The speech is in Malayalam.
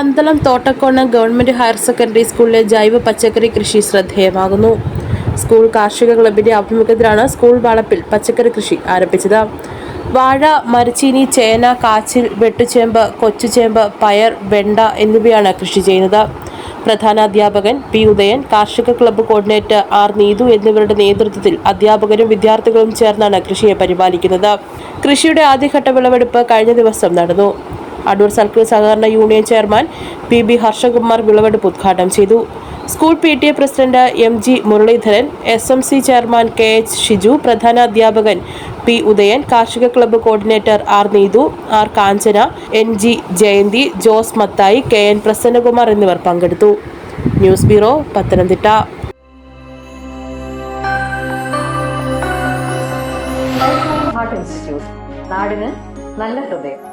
Pandalam Thottakkonam government higher secondary സ്കൂളിലെ ജൈവ പച്ചക്കറി കൃഷി ശ്രദ്ധേയമാകുന്നു. സ്കൂൾ കാർഷിക ക്ലബിന്റെ ആഭിമുഖ്യത്തിലാണ് സ്കൂൾ വളപ്പിൽ പച്ചക്കറി കൃഷി ആരംഭിച്ചത്. വാഴ, മരച്ചീനി, ചേന, കാച്ചിൽ, വെട്ടുചേമ്പ്, കൊച്ചുചേമ്പ്, പയർ, വെണ്ട എന്നിവയാണ് കൃഷി ചെയ്യുന്നത്. പ്രധാനാധ്യാപകൻ പി. ഉദയൻ, കാർഷിക ക്ലബ്ബ് കോർഡിനേറ്റർ ആർ. നീതു എന്നിവരുടെ നേതൃത്വത്തിൽ അധ്യാപകരും വിദ്യാർത്ഥികളും ചേർന്നാണ് കൃഷിയെ പരിപാലിക്കുന്നത്. കൃഷിയുടെ ആദ്യഘട്ട വിളവെടുപ്പ് കഴിഞ്ഞ ദിവസം നടന്നു. അടൂർ സർക്കിൾ സഹകരണ union chairman P. B. Harshakumar വിളവെടുപ്പ് ഉദ്ഘാടനം ചെയ്തു. School PTA president MG Muraleedharan, SMC chairman KH Shiju, പ്രധാനാധ്യാപകൻ പി. ഉദയൻ, കാർഷിക club coordinator R. Neethu, R. Kanchana, NG Jayanthi, Jose Mathai, KN Prasannakumar എന്നിവർ പങ്കെടുത്തു. News bureau, Pathanamthitta. നാടിന് നല്ല ഹൃദയം.